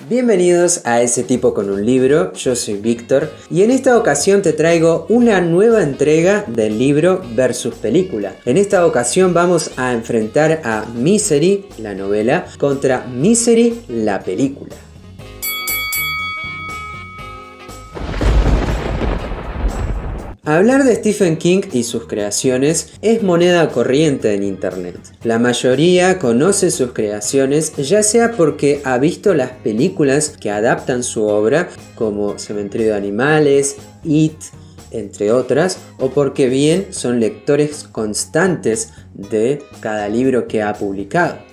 Bienvenidos a Ese Tipo con un Libro, yo soy Víctor y en esta ocasión te traigo una nueva entrega del libro versus película. En esta ocasión vamos a enfrentar a Misery, la novela, contra Misery, la película. Hablar de Stephen King y sus creaciones es moneda corriente en internet. La mayoría conoce sus creaciones ya sea porque ha visto las películas que adaptan su obra, como Cementerio de Animales, It, entre otras, o porque bien son lectores constantes de cada libro que ha publicado.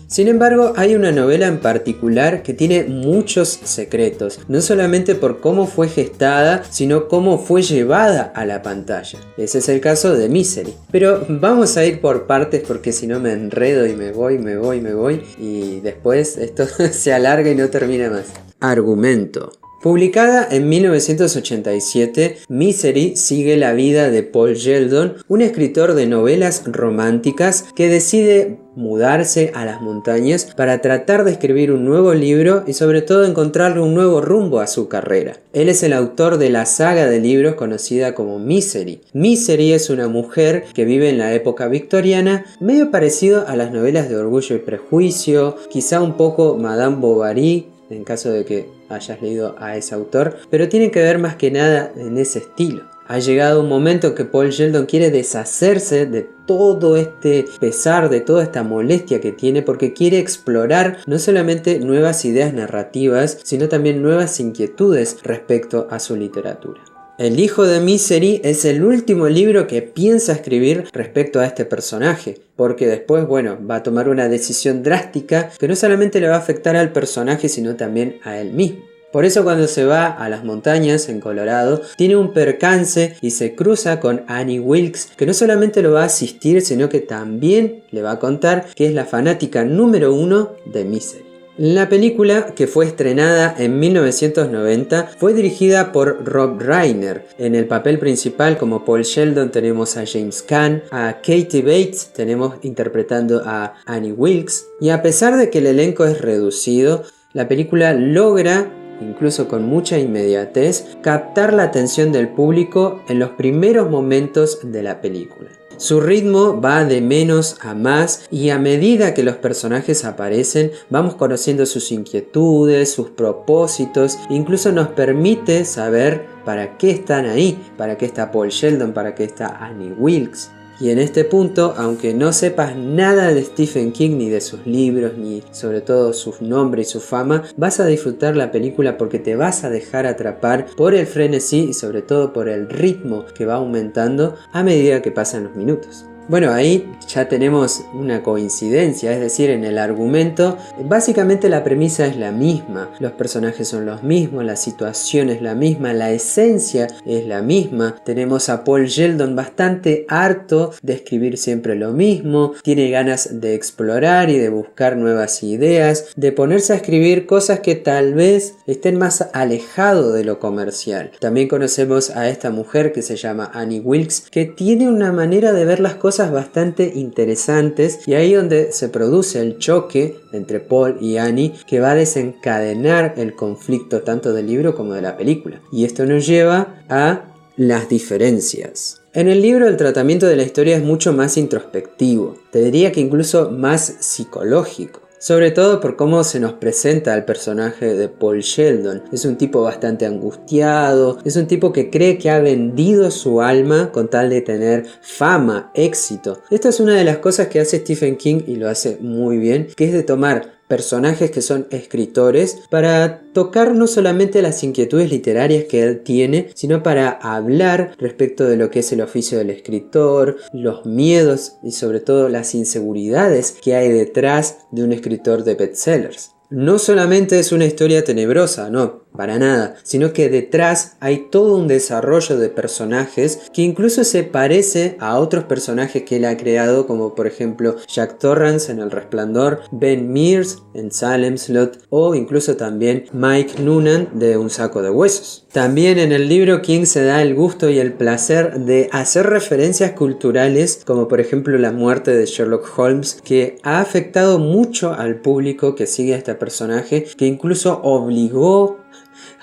Sin embargo, hay una novela en particular que tiene muchos secretos, no solamente por cómo fue gestada, sino cómo fue llevada a la pantalla. Ese es el caso de Misery. Pero vamos a ir por partes porque si no me enredo y me voy y después esto se alarga y no termina más. Argumento. Publicada en 1987, Misery sigue la vida de Paul Sheldon, un escritor de novelas románticas que decide mudarse a las montañas para tratar de escribir un nuevo libro y sobre todo encontrarle un nuevo rumbo a su carrera. Él es el autor de la saga de libros conocida como Misery. Misery es una mujer que vive en la época victoriana, medio parecido a las novelas de Orgullo y Prejuicio, quizá un poco Madame Bovary, en caso de que hayas leído a ese autor, pero tiene que ver más que nada en ese estilo. Ha llegado un momento que Paul Sheldon quiere deshacerse de todo este pesar, de toda esta molestia que tiene, porque quiere explorar no solamente nuevas ideas narrativas, sino también nuevas inquietudes respecto a su literatura. El hijo de Misery es el último libro que piensa escribir respecto a este personaje, porque después, va a tomar una decisión drástica que no solamente le va a afectar al personaje, sino también a él mismo. Por eso cuando se va a las montañas en Colorado, tiene un percance y se cruza con Annie Wilkes, que no solamente lo va a asistir, sino que también le va a contar que es la fanática número 1 de Misery. La película, que fue estrenada en 1990, fue dirigida por Rob Reiner. En el papel principal como Paul Sheldon tenemos a James Caan, a Katie Bates tenemos interpretando a Annie Wilkes, y a pesar de que el elenco es reducido, la película logra, incluso con mucha inmediatez, captar la atención del público en los primeros momentos de la película. Su ritmo va de menos a más y a medida que los personajes aparecen vamos conociendo sus inquietudes, sus propósitos, incluso nos permite saber para qué están ahí, para qué está Paul Sheldon, para qué está Annie Wilkes. Y en este punto, aunque no sepas nada de Stephen King ni de sus libros, ni sobre todo su nombre y su fama, vas a disfrutar la película porque te vas a dejar atrapar por el frenesí y sobre todo por el ritmo que va aumentando a medida que pasan los minutos. Bueno, ahí ya tenemos una coincidencia, es decir, en el argumento, básicamente la premisa es la misma, los personajes son los mismos, la situación es la misma, la esencia es la misma. Tenemos a Paul Sheldon bastante harto de escribir siempre lo mismo, tiene ganas de explorar y de buscar nuevas ideas, de ponerse a escribir cosas que tal vez estén más alejado de lo comercial. También conocemos a esta mujer que se llama Annie Wilkes, que tiene una manera de ver las cosas bastante interesantes y ahí donde se produce el choque entre Paul y Annie que va a desencadenar el conflicto tanto del libro como de la película. Y esto nos lleva a las diferencias. En el libro el tratamiento de la historia es mucho más introspectivo, te diría que incluso más psicológico. Sobre todo por cómo se nos presenta al personaje de Paul Sheldon. Es un tipo bastante angustiado, es un tipo que cree que ha vendido su alma con tal de tener fama, éxito. Esta es una de las cosas que hace Stephen King y lo hace muy bien, que es de tomar personajes que son escritores para tocar no solamente las inquietudes literarias que él tiene, sino para hablar respecto de lo que es el oficio del escritor, los miedos y sobre todo las inseguridades que hay detrás de un escritor de bestsellers. No solamente es una historia tenebrosa, no, para nada, sino que detrás hay todo un desarrollo de personajes que incluso se parece a otros personajes que él ha creado, como por ejemplo Jack Torrance en El Resplandor, Ben Mears en Salem Slot o incluso también Mike Noonan de Un Saco de Huesos. También en el libro King se da el gusto y el placer de hacer referencias culturales, como por ejemplo la muerte de Sherlock Holmes, que ha afectado mucho al público que sigue a este personaje, que incluso obligó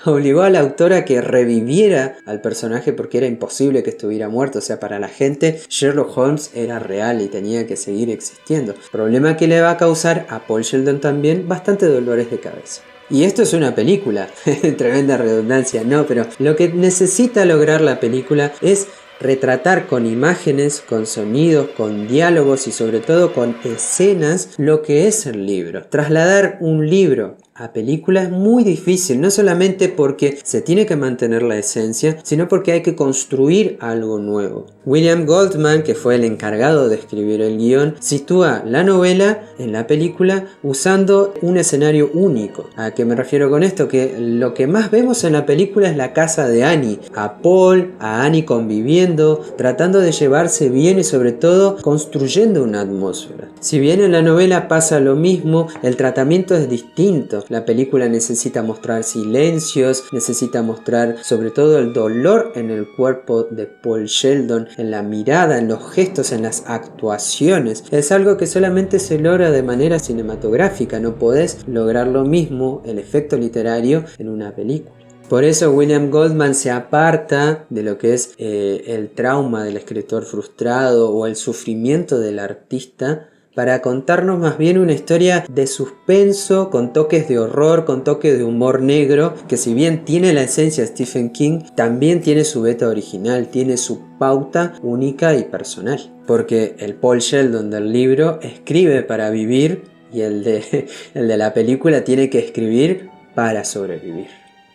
a la autora a que reviviera al personaje porque era imposible que estuviera muerto. O sea, para la gente Sherlock Holmes era real y tenía que seguir existiendo. Problema que le va a causar a Paul Sheldon también bastante dolores de cabeza. Y esto es una película, tremenda redundancia, no, pero lo que necesita lograr la película es retratar con imágenes, con sonidos, con diálogos y sobre todo con escenas lo que es el libro. Trasladar un libro a película es muy difícil, no solamente porque se tiene que mantener la esencia, sino porque hay que construir algo nuevo. William Goldman, que fue el encargado de escribir el guión, sitúa la novela en la película usando un escenario único. ¿A qué me refiero con esto? Que lo que más vemos en la película es la casa de Annie, a Paul, a Annie conviviendo, tratando de llevarse bien y sobre todo construyendo una atmósfera. Si bien en la novela pasa lo mismo, el tratamiento es distinto. La película necesita mostrar silencios, necesita mostrar sobre todo el dolor en el cuerpo de Paul Sheldon, en la mirada, en los gestos, en las actuaciones. Es algo que solamente se logra de manera cinematográfica, no podés lograr lo mismo, el efecto literario, en una película. Por eso William Goldman se aparta de lo que es el trauma del escritor frustrado o el sufrimiento del artista para contarnos más bien una historia de suspenso, con toques de horror, con toques de humor negro, que si bien tiene la esencia de Stephen King, también tiene su beta original, tiene su pauta única y personal. Porque el Paul Sheldon del libro escribe para vivir y el de la película tiene que escribir para sobrevivir.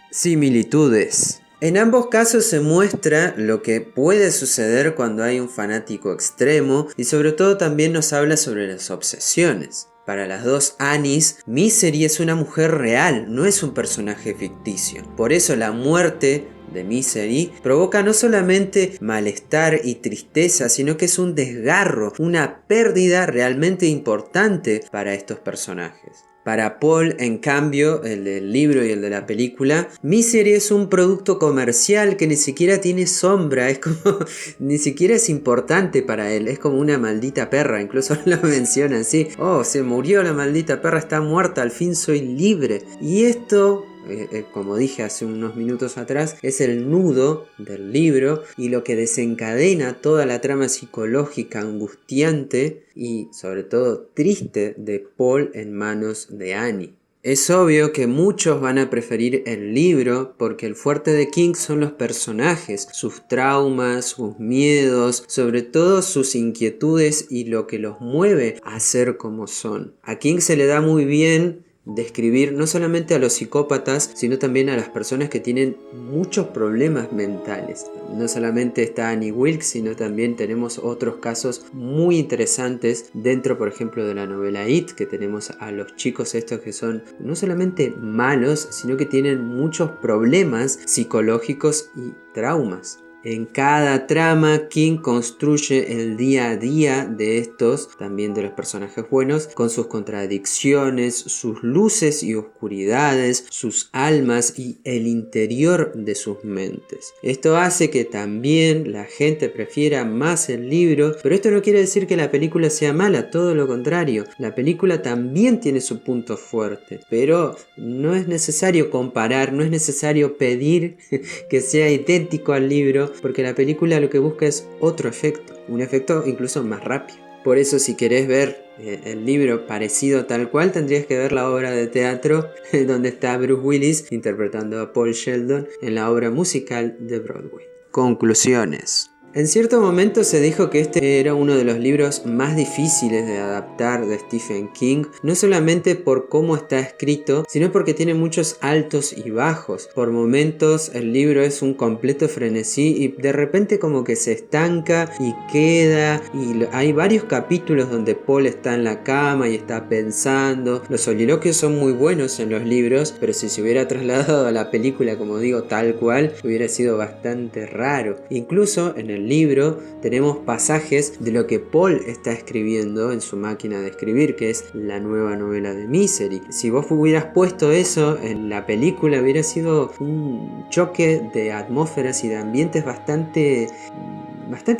Similitudes. En ambos casos se muestra lo que puede suceder cuando hay un fanático extremo y sobre todo también nos habla sobre las obsesiones. Para las dos Annies, Misery es una mujer real, no es un personaje ficticio. Por eso la muerte de Misery provoca no solamente malestar y tristeza, sino que es un desgarro, una pérdida realmente importante para estos personajes. Para Paul, en cambio, el del libro y el de la película, Misery es un producto comercial que ni siquiera tiene sombra, es como, ni siquiera es importante para él, es como una maldita perra, incluso lo menciona así, oh, se murió la maldita perra, está muerta, al fin soy libre. Y esto, como dije hace unos minutos atrás, es el nudo del libro y lo que desencadena toda la trama psicológica angustiante y sobre todo triste de Paul en manos de Annie. Es obvio que muchos van a preferir el libro porque el fuerte de King son los personajes, sus traumas, sus miedos, sobre todo sus inquietudes y lo que los mueve a ser como son. A King se le da muy bien describir no solamente a los psicópatas, sino también a las personas que tienen muchos problemas mentales. No solamente está Annie Wilkes, sino también tenemos otros casos muy interesantes dentro, por ejemplo, de la novela It, que tenemos a los chicos estos que son no solamente malos, sino que tienen muchos problemas psicológicos y traumas. En cada trama, King construye el día a día de estos, también de los personajes buenos, con sus contradicciones, sus luces y oscuridades, sus almas y el interior de sus mentes. Esto hace que también la gente prefiera más el libro, pero esto no quiere decir que la película sea mala, todo lo contrario. La película también tiene su punto fuerte, pero no es necesario comparar, no es necesario pedir que sea idéntico al libro, porque la película lo que busca es otro efecto, un efecto incluso más rápido. Por eso si querés ver el libro parecido tal cual, tendrías que ver la obra de teatro donde está Bruce Willis interpretando a Paul Sheldon en la obra musical de Broadway. Conclusiones. En cierto momento se dijo que este era uno de los libros más difíciles de adaptar de Stephen King, no solamente por cómo está escrito, sino porque tiene muchos altos y bajos. Por momentos el libro es un completo frenesí y de repente como que se estanca y queda, y hay varios capítulos donde Paul está en la cama y está pensando. Los soliloquios son muy buenos en los libros, pero si se hubiera trasladado a la película, como digo, tal cual, hubiera sido bastante raro. Incluso en el libro tenemos pasajes de lo que Paul está escribiendo en su máquina de escribir, que es la nueva novela de Misery. Si vos hubieras puesto eso en la película, hubiera sido un choque de atmósferas y de ambientes bastante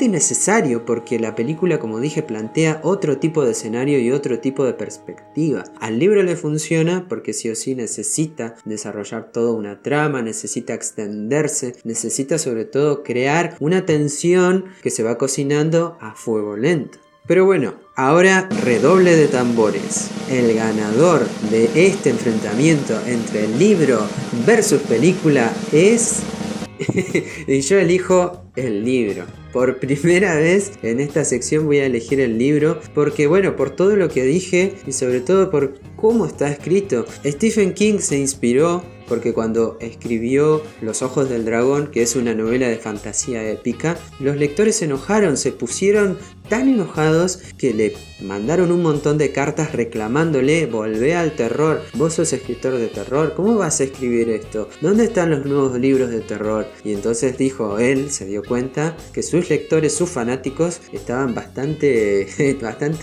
innecesario, porque la película, como dije, plantea otro tipo de escenario y otro tipo de perspectiva. Al libro le funciona porque sí o sí necesita desarrollar toda una trama, necesita extenderse, necesita sobre todo crear una tensión que se va cocinando a fuego lento. Pero bueno, ahora redoble de tambores. El ganador de este enfrentamiento entre el libro versus película es... y yo elijo el libro. Por primera vez en esta sección voy a elegir el libro porque, bueno, por todo lo que dije y sobre todo por cómo está escrito. Stephen King se inspiró porque cuando escribió Los ojos del dragón, que es una novela de fantasía épica, los lectores se enojaron, se pusieron tan enojados que le mandaron un montón de cartas reclamándole: volvé al terror, vos sos escritor de terror, ¿cómo vas a escribir esto? ¿Dónde están los nuevos libros de terror? Y entonces dijo, él se dio cuenta que sus lectores, sus fanáticos, estaban bastante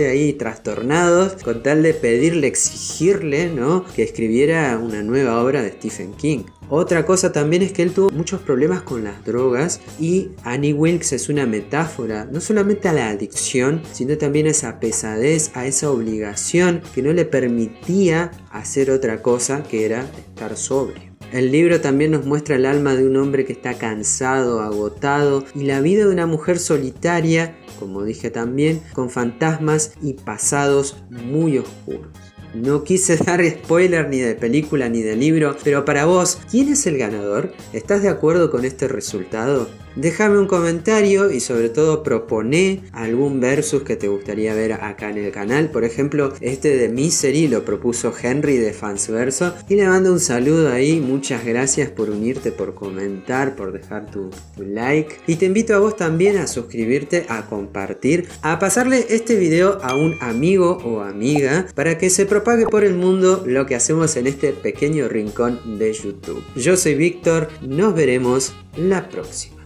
ahí trastornados con tal de pedirle, exigirle, ¿no?, que escribiera una nueva obra de Stephen King. Otra cosa también es que él tuvo muchos problemas con las drogas y Annie Wilkes es una metáfora no solamente a la adicción, sino también a esa pesadez, a esa obligación que no le permitía hacer otra cosa que era estar sobrio. El libro también nos muestra el alma de un hombre que está cansado, agotado, y la vida de una mujer solitaria, como dije también, con fantasmas y pasados muy oscuros. No quise dar spoiler ni de película ni de libro, pero para vos, ¿quién es el ganador? ¿Estás de acuerdo con este resultado? Déjame un comentario y sobre todo proponé algún versus que te gustaría ver acá en el canal. Por ejemplo, este de Misery lo propuso Henry de Fansverso y le mando un saludo ahí. Muchas gracias por unirte, por comentar, por dejar tu like. Y te invito a vos también a suscribirte, a compartir, a pasarle este video a un amigo o amiga para que se propague por el mundo lo que hacemos en este pequeño rincón de YouTube. Yo soy Víctor, nos veremos la próxima.